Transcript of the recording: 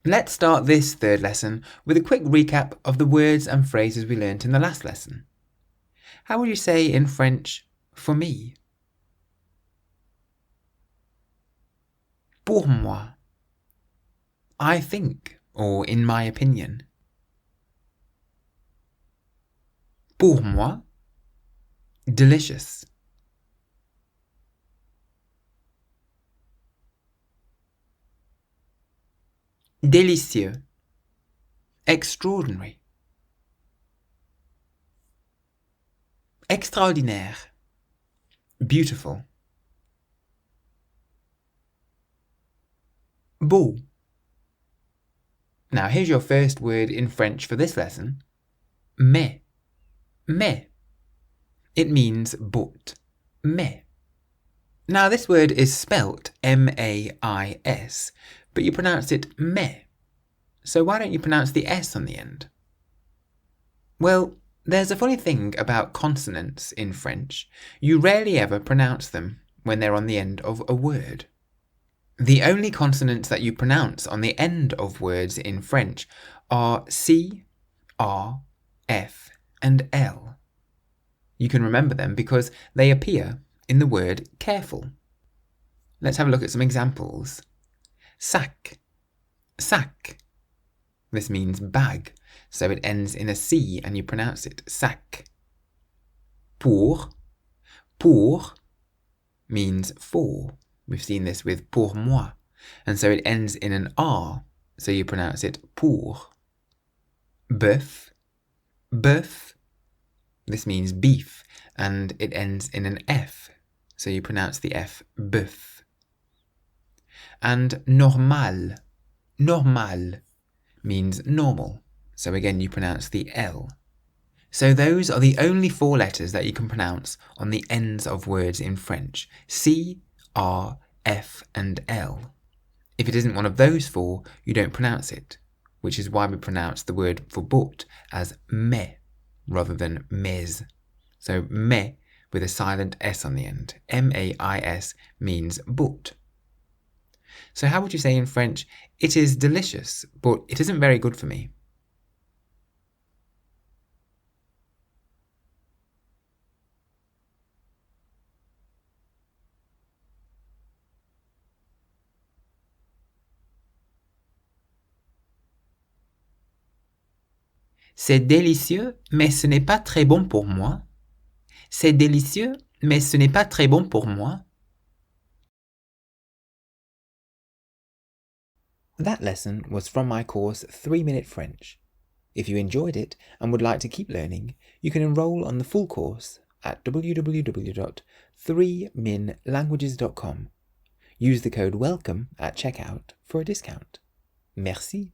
Let's start this third lesson with a quick recap of the words and phrases we learnt in the last lesson. How would you say in French, for me? Pour moi. I think, or in my opinion. Pour moi. Delicious. Délicieux. Extraordinary. Extraordinaire. Beautiful. Beau. Now here's your first word in French for this lesson. Mais. Mais. It means but. Mais. Now this word is spelt M-A-I-S, but you pronounce it mais. So why don't you pronounce the S on the end? Well, there's a funny thing about consonants in French. You rarely ever pronounce them when they're on the end of a word. The only consonants that you pronounce on the end of words in French are C, R, F, and L. You can remember them because they appear in the word careful. Let's have a look at some examples. Sac. Sac. This means bag, so it ends in a C and you pronounce it sac. Pour. Pour means for. We've seen this with pour moi, and so it ends in an R, so you pronounce it pour. Boeuf. Boeuf. This means beef, and it ends in an F, so you pronounce the F beuf. And normal. Normal means normal, so again you pronounce the L. So those are the only 4 letters that you can pronounce on the ends of words in French. C, R, F, and L. If it isn't one of those 4, you don't pronounce it, which is why we pronounce the word for but as mais rather than mais. So mais with a silent S on the end. M-A-I-S means but. So how would you say in French, it is delicious, but it isn't very good for me? C'est délicieux, mais ce n'est pas très bon pour moi. C'est délicieux, mais ce n'est pas très bon pour moi. That lesson was from my course 3-Minute French. If you enjoyed it and would like to keep learning, you can enroll on the full course at www.3minlanguages.com. Use the code WELCOME at checkout for a discount. Merci.